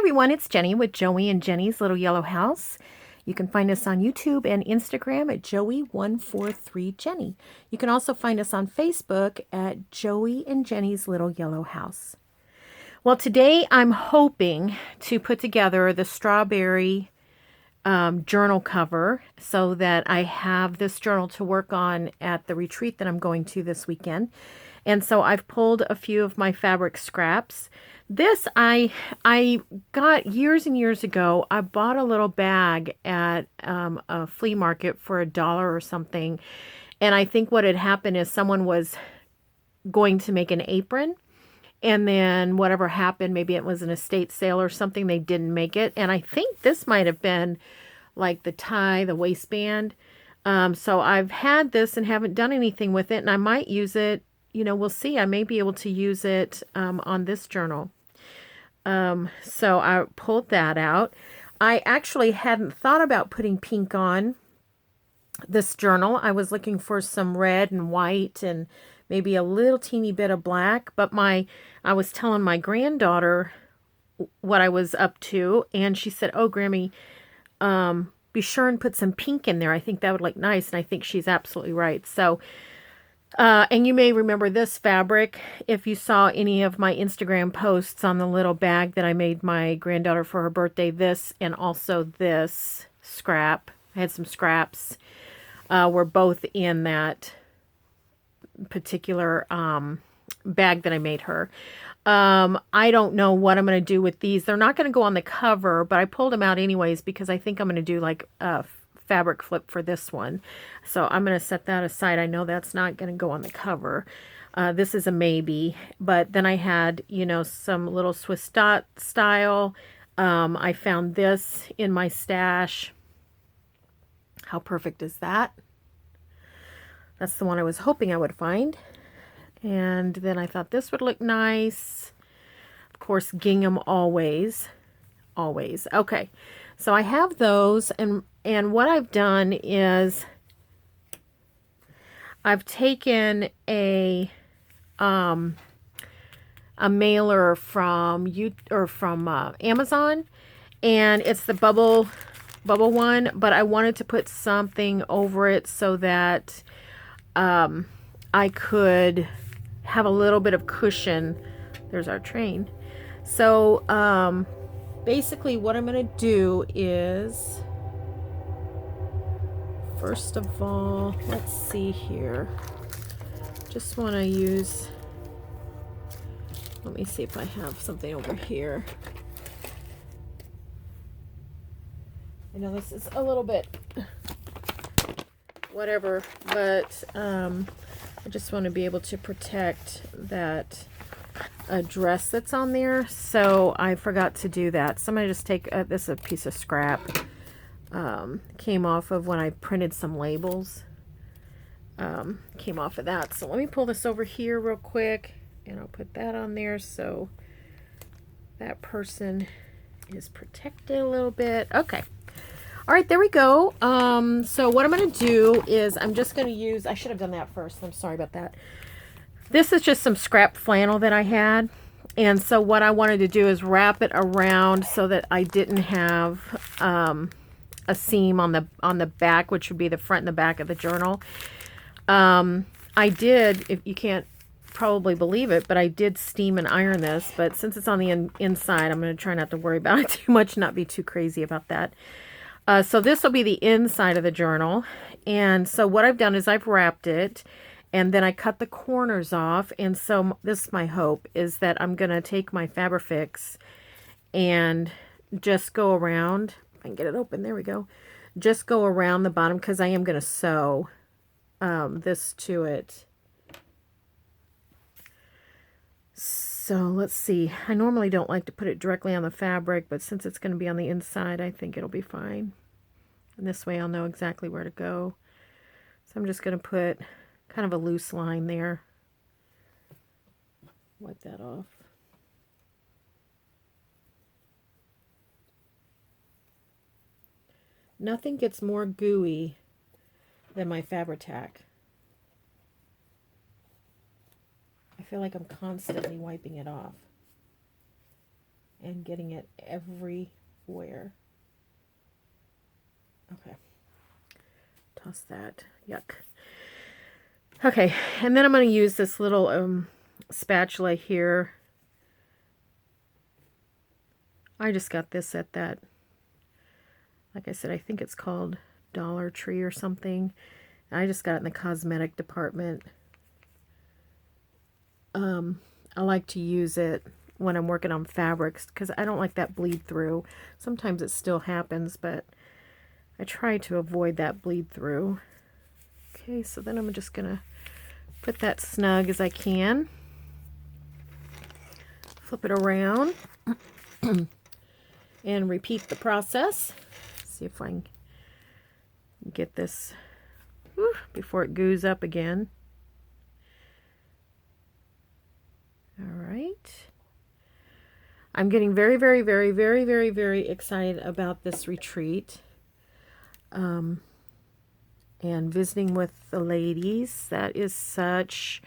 everyone, it's Jenny with Joey and Jenny's Little Yellow House. You can find us on YouTube and Instagram at Joey143Jenny. You can also find us on Facebook at Joey and Jenny's Little Yellow House. Well, today I'm hoping to put together the strawberry journal cover so that I have this journal to work on at the retreat that I'm going to this weekend. And so I've pulled a few of my fabric scraps. This I got years and years ago. I bought a little bag at a flea market for $1 or something. And I think what had happened is someone was going to make an apron. And then whatever happened, maybe it was an estate sale or something, they didn't make it. And I think this might have been like the tie, the waistband. So I've had this and haven't done anything with it. And I might use it. You know, we'll see. I may be able to use it on this journal. So I pulled that out. I actually hadn't thought about putting pink on this journal. I was looking for some red and white and maybe a little teeny bit of black. But I was telling my granddaughter what I was up to, and she said, "Oh, Grammy, be sure and put some pink in there. I think that would look nice." And I think she's absolutely right. So and you may remember this fabric if you saw any of my Instagram posts on the little bag that I made my granddaughter for her birthday. This and also this scrap. I had some scraps. Were both in that particular bag that I made her. I don't know what I'm going to do with these. They're not going to go on the cover, but I pulled them out anyways because I think I'm going to do like a fabric flip for this one. So I'm going to set that aside. I know that's not going to go on the cover. This is a maybe, but then I had, you know, some little Swiss dot style. I found this in my stash. How perfect is that? That's the one I was hoping I would find. And then I thought this would look nice. Of course, gingham always. Always. Okay. So I have those, and what I've done is I've taken a mailer from Amazon, and it's the bubble one, but I wanted to put something over it so that I could have a little bit of cushion. There's our train. So basically what I'm going to do is, first of all, let's see here. Just want to use, let me see if I have something over here. I know this is a little bit whatever, but I just want to be able to protect that dress that's on there, so I forgot to do that. So I'm going to just take this is a piece of scrap, came off of when I printed some labels, came off of that. So let me pull this over here real quick, and I'll put that on there so that person is protected a little bit. Okay. All right, there we go. So what I'm going to do is I'm just going to use, I should have done that first. I'm sorry about that. This is just some scrap flannel that I had. And so what I wanted to do is wrap it around so that I didn't have a seam on the back, which would be the front and the back of the journal. I did, if you can't probably believe it, but I did steam and iron this. But since it's on the inside, I'm going to try not to worry about it too much, not be too crazy about that. So this will be the inside of the journal. And so what I've done is I've wrapped it, and then I cut the corners off. And so this is my hope, is that I'm going to take my Fabrifix and just go around. If I can get it open, there we go. Just go around the bottom, because I am going to sew this to it. So let's see. I normally don't like to put it directly on the fabric, but since it's going to be on the inside, I think it'll be fine. And this way I'll know exactly where to go. So I'm just going to put kind of a loose line there. Wipe that off. Nothing gets more gooey than my Fabri-Tac. I feel like I'm constantly wiping it off. and getting it everywhere. Okay. Toss that. Yuck. Okay, and then I'm going to use this little spatula here. I just got this at that, like I said, I think it's called Dollar Tree or something. I just got it in the cosmetic department. I like to use it when I'm working on fabrics because I don't like that bleed through. Sometimes it still happens, but I try to avoid that bleed through. Okay, so then I'm just going to put that snug as I can. Flip it around and repeat the process. See if I can get this before it goos up again. All right. I'm getting very, very, very, very, very, very excited about this retreat. And visiting with the ladies. That's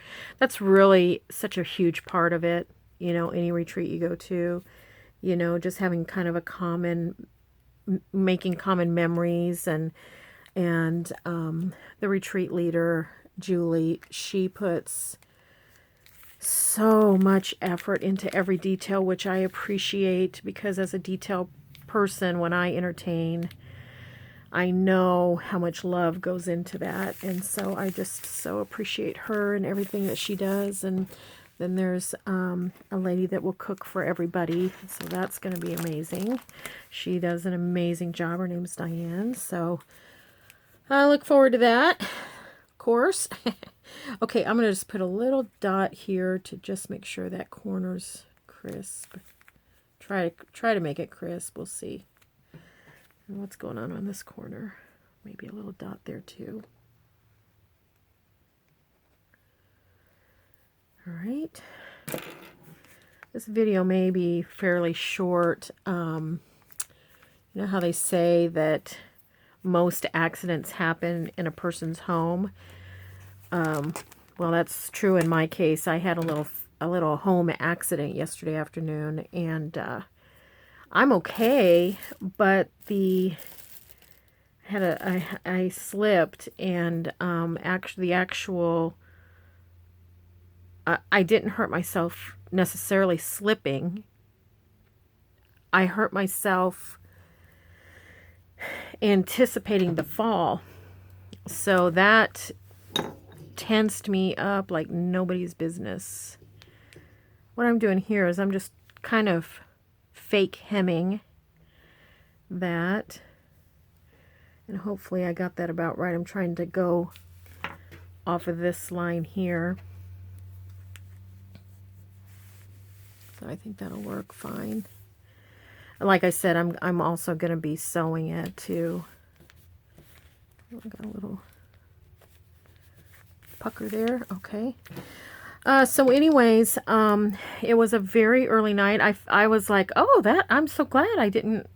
really such a huge part of it. You know, any retreat you go to, you know, just having kind of making common memories, and the retreat leader, Julie, she puts so much effort into every detail, which I appreciate, because as a detail person, when I entertain, I know how much love goes into that, and so I just so appreciate her and everything that she does. And then there's a lady that will cook for everybody, so that's going to be amazing. She does an amazing job. Her name's Diane, so I look forward to that, of course. Okay, I'm going to just put a little dot here to just make sure that corner's crisp. Try to make it crisp. We'll see. And what's going on this corner? Maybe a little dot there too. All right. This video may be fairly short. You know how they say that most accidents happen in a person's home? Well, that's true in my case. I had a little home accident yesterday afternoon, and I'm okay, but I slipped, and I didn't hurt myself necessarily slipping. I hurt myself anticipating the fall. So that tensed me up like nobody's business. What I'm doing here is I'm just kind of fake hemming that. And hopefully I got that about right. I'm trying to go off of this line here. So I think that'll work fine. Like I said, I'm also going to be sewing it too. I got a little pucker there. Okay. So anyways, it was a very early night. I was like, oh, I'm so glad I didn't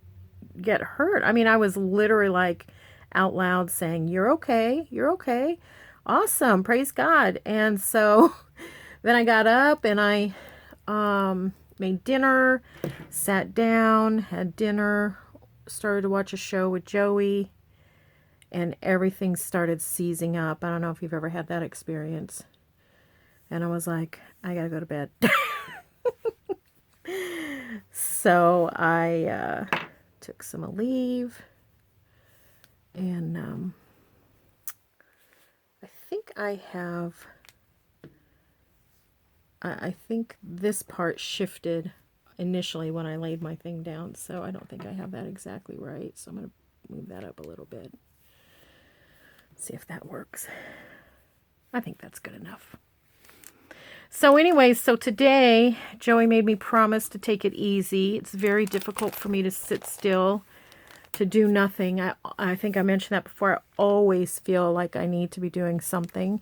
get hurt. I mean, I was literally like out loud saying, you're okay. You're okay. Awesome. Praise God. And so then I got up and I, made dinner, sat down, had dinner, started to watch a show with Joey, and everything started seizing up. I don't know if you've ever had that experience. And I was like, I gotta go to bed. So I took some Aleve, and I think I think this part shifted initially when I laid my thing down, so I don't think I have that exactly right. So I'm going to move that up a little bit. See if that works. I think that's good enough. So anyways, so today Joey made me promise to take it easy. It's very difficult for me to sit still, to do nothing. I think I mentioned that before. I always feel like I need to be doing something.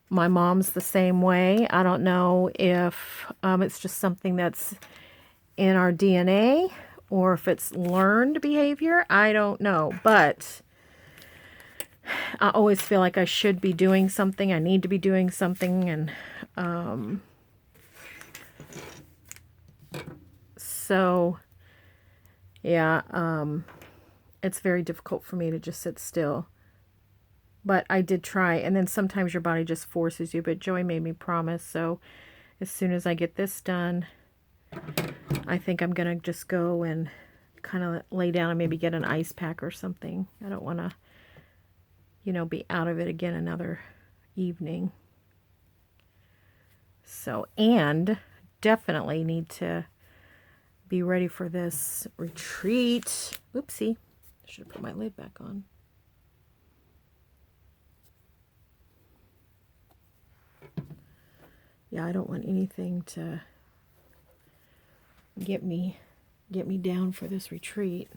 My mom's the same way. I don't know if it's just something that's in our DNA or if it's learned behavior. I don't know. But I always feel like I should be doing something. I need to be doing something. And So yeah, it's very difficult for me to just sit still. But I did try, and then sometimes your body just forces you. But Joey made me promise, so as soon as I get this done, I think I'm going to just go and kind of lay down and maybe get an ice pack or something. I don't want to, be out of it again another evening. So, and definitely need to be ready for this retreat. Oopsie. I should have put my lid back on. Yeah, I don't want anything to get me down for this retreat.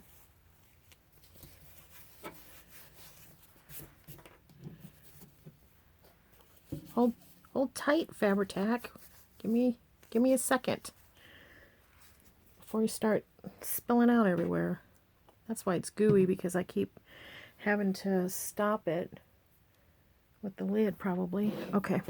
Hold tight, Fabri-Tac. Give me a second before you start spilling out everywhere. That's why it's gooey, because I keep having to stop it with the lid, probably. Okay.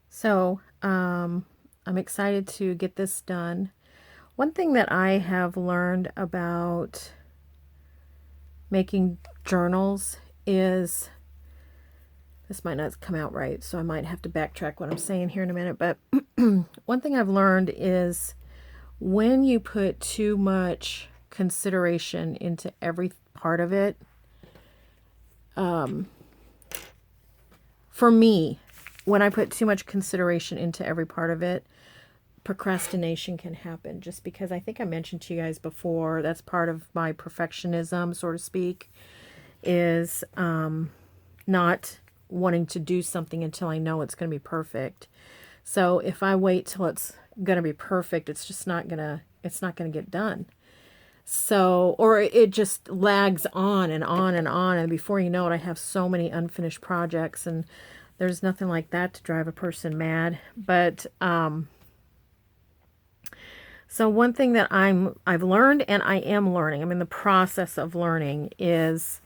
So, I'm excited to get this done. One thing that I have learned about making journals is, this might not come out right, so I might have to backtrack what I'm saying here in a minute, but one thing I've learned is when you put too much consideration into every part of it, for me, when I put too much consideration into every part of it, procrastination can happen, just because I think I mentioned to you guys before, that's part of my perfectionism, so to speak, is not wanting to do something until I know it's going to be perfect. So if I wait till it's going to be perfect, it's just not going to get done. So, or it just lags on and on and on, and before you know it, I have so many unfinished projects, and there's nothing like that to drive a person mad. But so one thing that I've learned, and I am learning, I'm in the process of learning, is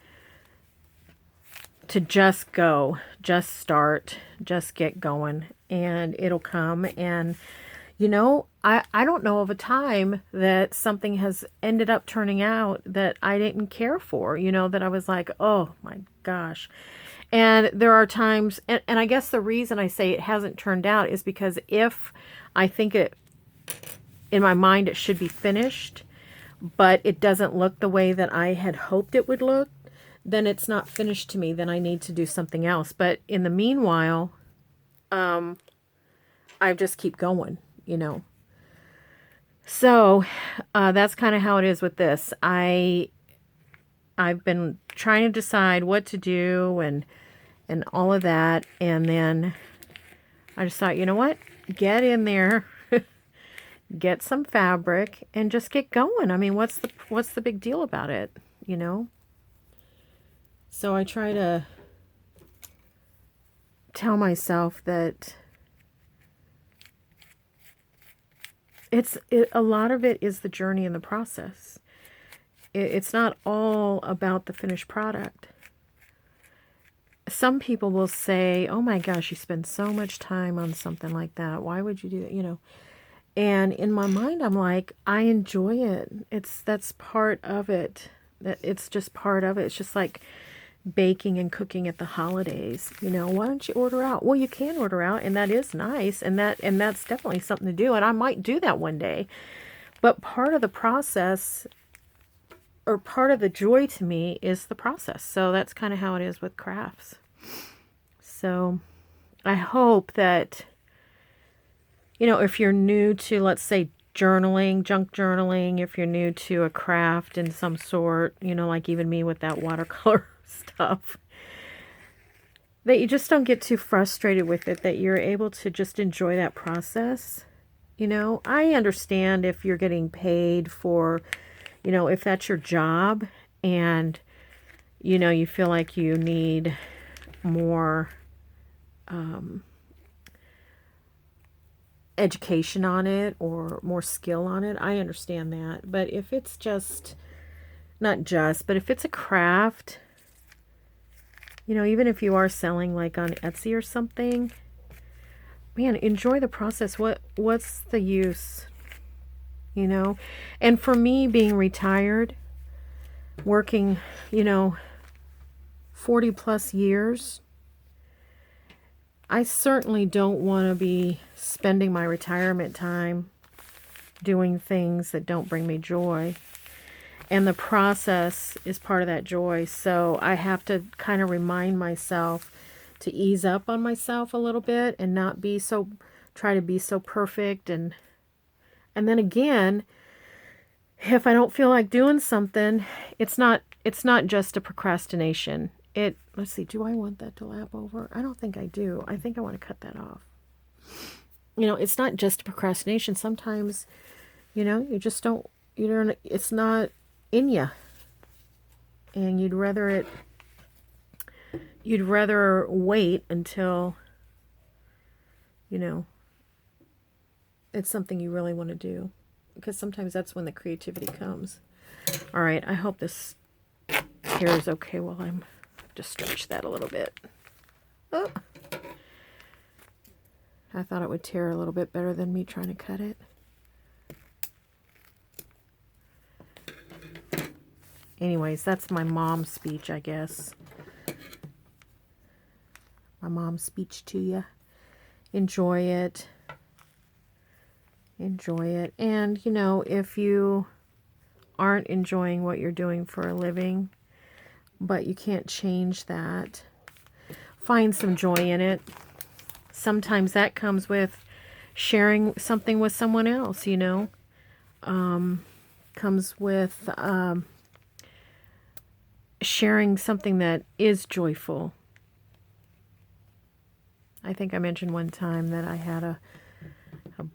to just go, just start, just get going, and it'll come. And I don't know of a time that something has ended up turning out that I didn't care for, that I was like, oh my gosh. And there are times, and I guess the reason I say it hasn't turned out is because if I think it, in my mind, it should be finished, but it doesn't look the way that I had hoped it would look, then it's not finished to me. Then I need to do something else. But in the meanwhile, I just keep going, So that's kind of how it is with this. I've been trying to decide what to do and all of that, and then I just thought, you know what? Get in there, get some fabric, and just get going. I mean, what's the big deal about it, So I try to tell myself that a lot of it is the journey and the process. It's not all about the finished product. Some people will say, oh my gosh, you spend so much time on something like that. Why would you do that? And in my mind, I'm like, I enjoy it. That's part of it. It's just part of it. It's just like baking and cooking at the holidays. Why don't you order out? Well, you can order out, and that is nice, and that's definitely something to do, and I might do that one day. But part of the process, or part of the joy to me, is the process. So that's kind of how it is with crafts. So I hope that, if you're new to, let's say, journaling, junk journaling, if you're new to a craft in some sort, like even me with that watercolor stuff, that you just don't get too frustrated with it, that you're able to just enjoy that process. I understand if you're getting paid for, if that's your job, and, you feel like you need more education on it or more skill on it. I understand that. But if it's just, not just, but if it's a craft You know, even if you are selling like on Etsy or something, man, enjoy the process. What's the use? You know? And for me, being retired, working, you know, 40 plus years, I certainly don't want to be spending my retirement time doing things that don't bring me joy. And the process is part of that joy. So I have to kind of remind myself to ease up on myself a little bit and not be so, try to be so perfect. And then again, if I don't feel like doing something, it's not just a procrastination. Let's see, do I want that to lap over? I don't think I do. I think I want to cut that off. You know, it's not just a procrastination. Sometimes, you know, you just don't, it's not in you. And you'd rather wait until, you know, it's something you really want to do. Because sometimes that's when the creativity comes. All right, I hope this here is okay while I'm just stretch that a little bit. Oh. I thought it would tear a little bit better than me trying to cut it. Anyways, that's my mom's speech, I guess. My mom's speech to you. Enjoy it. Enjoy it. And, you know, if you aren't enjoying what you're doing for a living, but you can't change that, find some joy in it. Sometimes that comes with sharing something with someone else, you know. Comes with sharing something that is joyful. I think I mentioned one time that I had a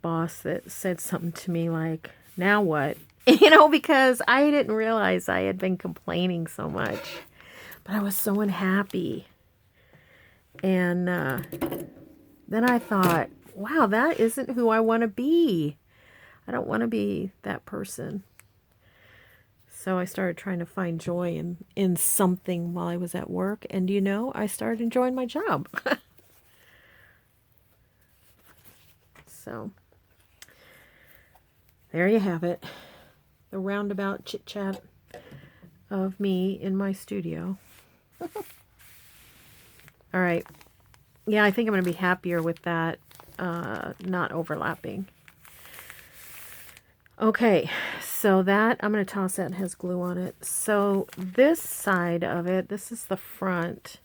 boss that said something to me like, now what? You know, because I didn't realize I had been complaining so much. But I was so unhappy. And then I thought, wow, that isn't who I want to be. I don't want to be that person. So I started trying to find joy in something while I was at work. And, you know, I started enjoying my job. So there you have it. The roundabout chit-chat of me in my studio. All right. Yeah, I think I'm going to be happier with that not overlapping. Okay, so that, I'm going to toss that, it has glue on it. So this side of it, this is the front.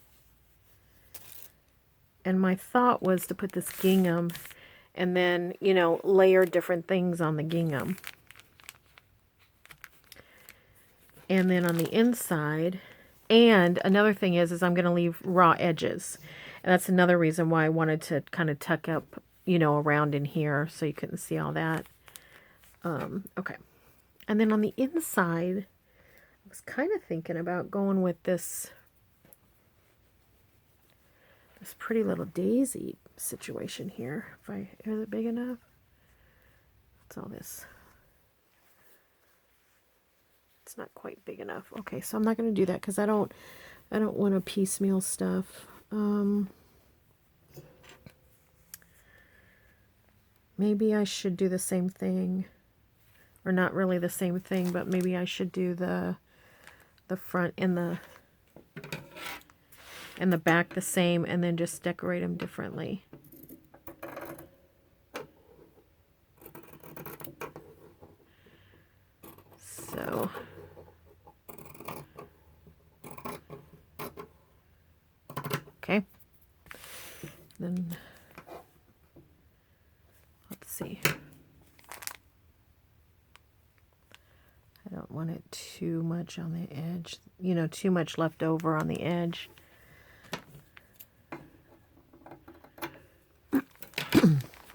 And my thought was to put this gingham and then, you know, layer different things on the gingham. And then on the inside, and another thing is I'm going to leave raw edges. And that's another reason why I wanted to kind of tuck up, you know, around in here so you couldn't see all that. Okay. And then on the inside, I was kind of thinking about going with this pretty little daisy situation here. Is it big enough? What's all this? It's not quite big enough. Okay, so I'm not going to do that because I don't want to piecemeal stuff. Maybe I should do the same thing, or not really the same thing, but maybe I should do the front and the back the same, and then just decorate them differently. So okay, then let's see. I don't want it too much on the edge, you know, too much left over on the edge.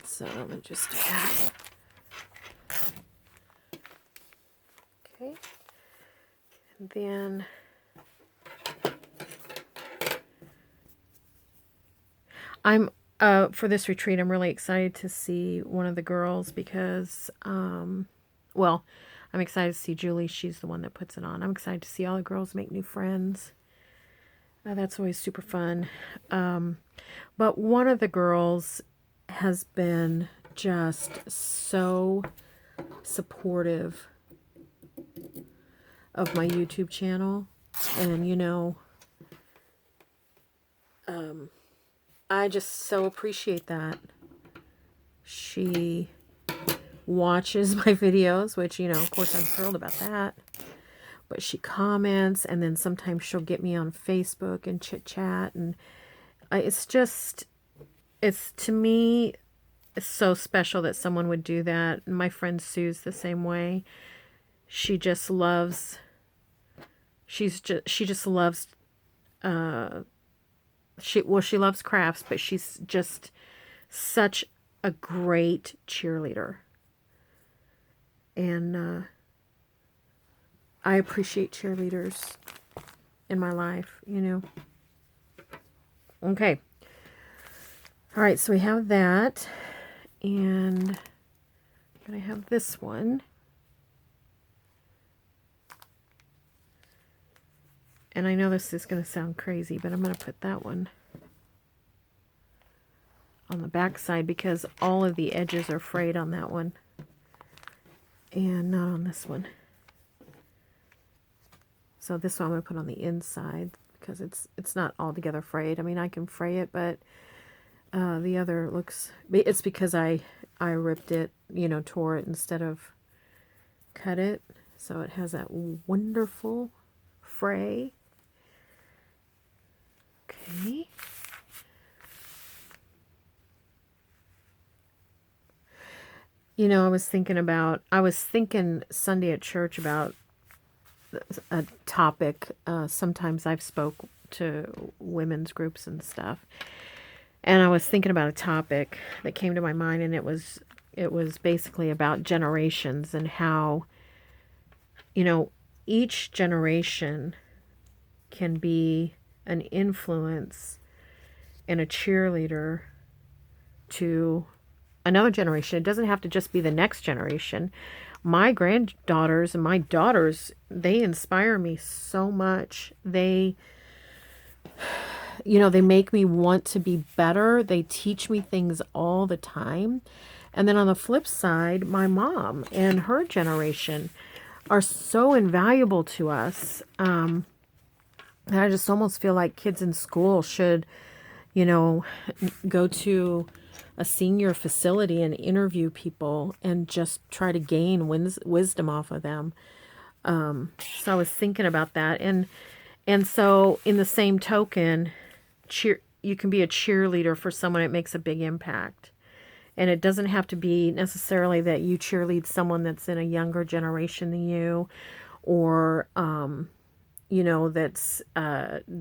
So let me just do that. Okay. And then I'm for this retreat, I'm really excited to see one of the girls because well, I'm excited to see Julie. She's the one that puts it on. I'm excited to see all the girls make new friends. That's always super fun. But one of the girls has been just so supportive of my YouTube channel. And, I just so appreciate that. She watches my videos, which, of course I'm thrilled about that. But she comments, and then sometimes she'll get me on Facebook and chit chat. And it's to me, it's so special that someone would do that. My friend Sue's the same way. She just loves, she just loves, she loves crafts, but she's just such a great cheerleader. And I appreciate cheerleaders in my life, Okay. All right, so we have that. And I have this one. And I know this is going to sound crazy, but I'm going to put that one on the back side because all of the edges are frayed on that one. And not on this one. So this one I'm going to put on the inside because it's not altogether frayed. I mean, I can fray it, but the other looks... It's because I ripped it, tore it instead of cut it. So it has that wonderful fray. Okay. I was thinking Sunday at church about a topic. Sometimes I've spoke to women's groups and stuff. And I was thinking about a topic that came to my mind, and it was basically about generations and how, each generation can be an influence and a cheerleader to another generation. It doesn't have to just be the next generation. My granddaughters and my daughters, they inspire me so much. They make me want to be better. They teach me things all the time. And then on the flip side, my mom and her generation are so invaluable to us. And I just almost feel like kids in school should, go to a senior facility and interview people and just try to gain wisdom off of them. So I was thinking about that. And so in the same token, you can be a cheerleader for someone. It makes a big impact. And it doesn't have to be necessarily that you cheerlead someone that's in a younger generation than you, or, that's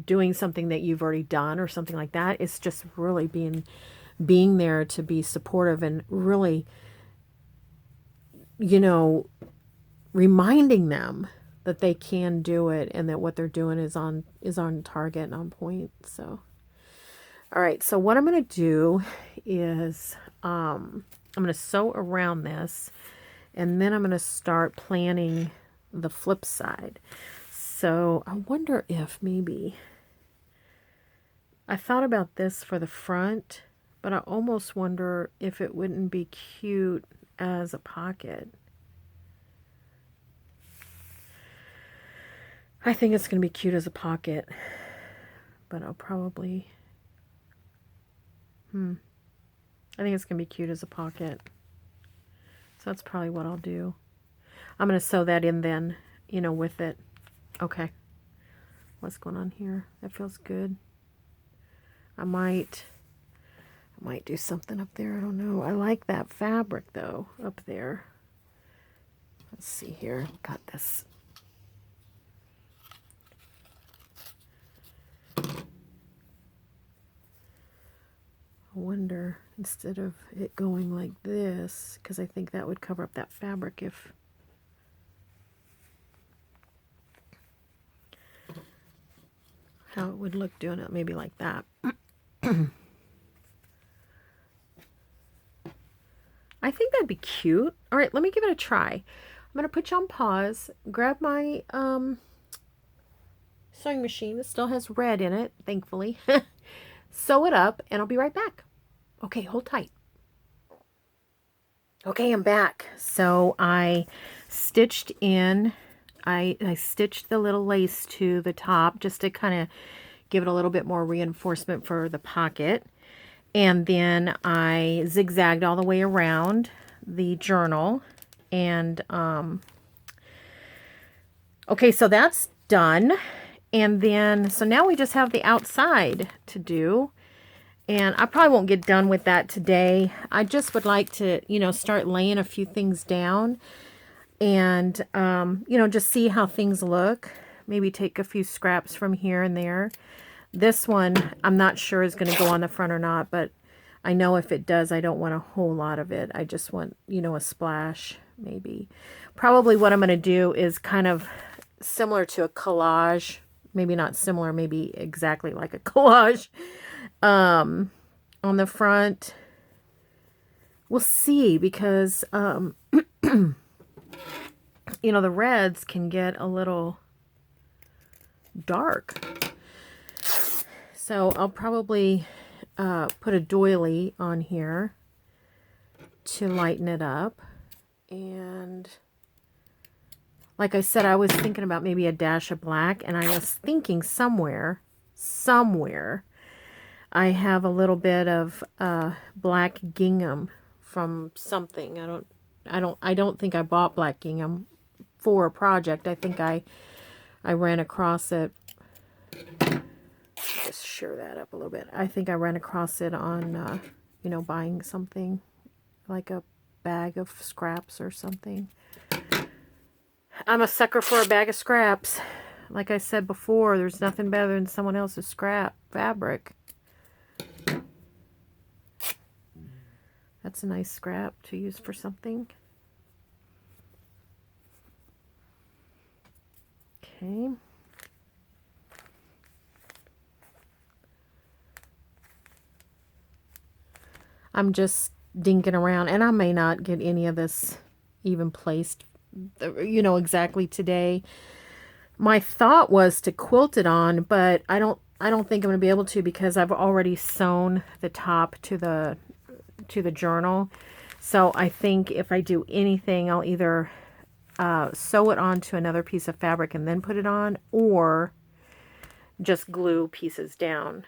doing something that you've already done or something like that. It's just really being there to be supportive and really, reminding them that they can do it and that what they're doing is on target and on point. So, all right. So what I'm going to do is I'm going to sew around this, and then I'm going to start planning the flip side. So I wonder if maybe I thought about this for the front, but I almost wonder if it wouldn't be cute as a pocket. I think it's going to be cute as a pocket, but I'll probably... I think it's going to be cute as a pocket. So that's probably what I'll do. I'm going to sew that in then, with it. Okay. What's going on here? That feels good. I might do something up there. I don't know. I like that fabric, though, up there. Let's see here. Got this. I wonder, instead of it going like this, because I think that would cover up that fabric if... how it would look doing it maybe like that. I think that'd be cute. All right, let me give it a try. I'm going to put you on pause, grab my sewing machine. It still has red in it, thankfully. Sew it up, and I'll be right back. Okay, hold tight. Okay, I'm back. So I stitched in, I stitched the little lace to the top just to kind of give it a little bit more reinforcement for the pocket. And then I zigzagged all the way around the journal. And, okay, so that's done. And then, so now we just have the outside to do. And I probably won't get done with that today. I just would like to, you know, start laying a few things down and, you know, just see how things look. Maybe take a few scraps from here and there. This one, I'm not sure is going to go on the front or not, but I know if it does, I don't want a whole lot of it. I just want, you know, a splash, maybe. Probably what I'm going to do is kind of similar to a collage. Maybe not similar, maybe exactly like a collage. On the front, we'll see, because, you know, the reds can get a little dark. So I'll probably put a doily on here to lighten it up. And like I said, I was thinking about maybe a dash of black, and I was thinking somewhere, I have a little bit of black gingham from something. I don't think I bought black gingham for a project. I think I ran across it. Just share that up a little bit. I think I ran across it on, you know, buying something like a bag of scraps or something. I'm a sucker for a bag of scraps. Like I said before, there's nothing better than someone else's scrap fabric. That's a nice scrap to use for something. Okay. I'm just dinking around, and I may not get any of this even placed, you know, exactly today. My thought was to quilt it on, but I don't think I'm going to be able to, because I've already sewn the top to the journal. So I think if I do anything, I'll either sew it onto another piece of fabric and then put it on, or just glue pieces down,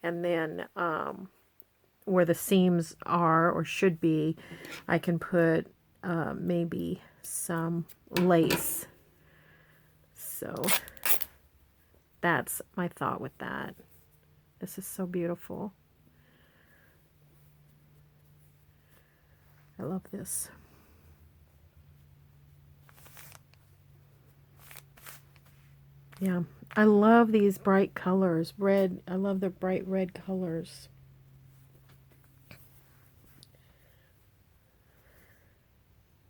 and then where the seams are or should be, I can put maybe some lace. So that's my thought with that. This is so beautiful. I love this. Yeah, I love these bright colors. Red, I love the bright red colors.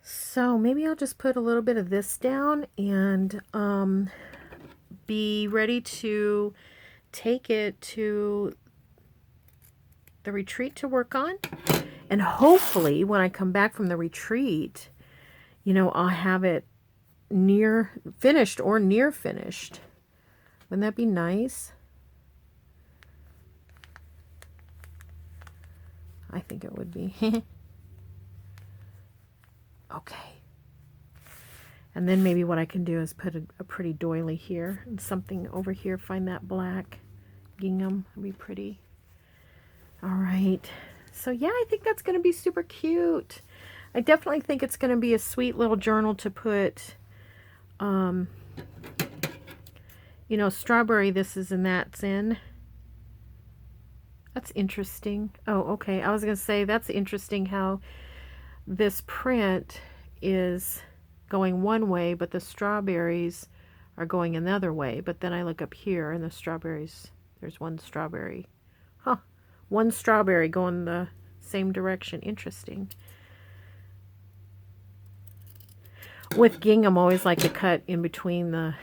So maybe I'll just put a little bit of this down and be ready to take it to the retreat to work on. And hopefully when I come back from the retreat, you know, I'll have it near finished or near finished. Wouldn't that be nice? I think it would be. Okay. And then maybe what I can do is put a pretty doily here and something over here. Find that black gingham. It'd be pretty. All right. So yeah, I think that's going to be super cute. I definitely think it's going to be a sweet little journal to put, you know, strawberry this is and that's in. That's interesting. Oh, okay. I was going to say that's interesting how this print is going one way, but the strawberries are going another way. But then I look up here and the strawberries, there's one strawberry. Huh. One strawberry going the same direction. Interesting. With gingham, I always like to cut in between the,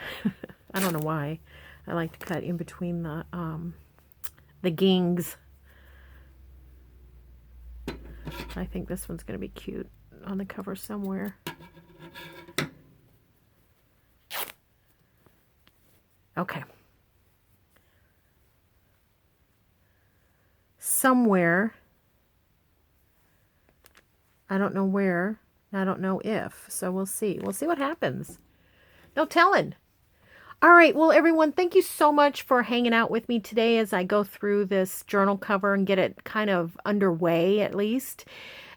I don't know why, I like to cut in between the gings. I think this one's going to be cute on the cover somewhere. Okay. Somewhere, I don't know where, I don't know if, so we'll see. We'll see what happens. No telling. All right, well, everyone, thank you so much for hanging out with me today as I go through this journal cover and get it kind of underway at least.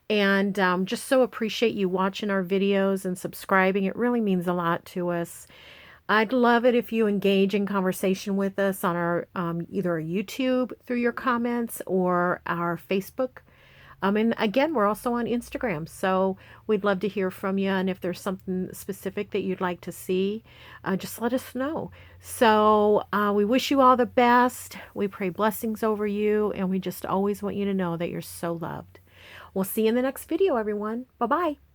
And just so appreciate you watching our videos and subscribing. It really means a lot to us. I'd love it if you engage in conversation with us on our either our YouTube through your comments or our Facebook. And again, we're also on Instagram, so we'd love to hear from you. And if there's something specific that you'd like to see, just let us know. So we wish you all the best. We pray blessings over you, and we just always want you to know that you're so loved. We'll see you in the next video, everyone. Bye-bye.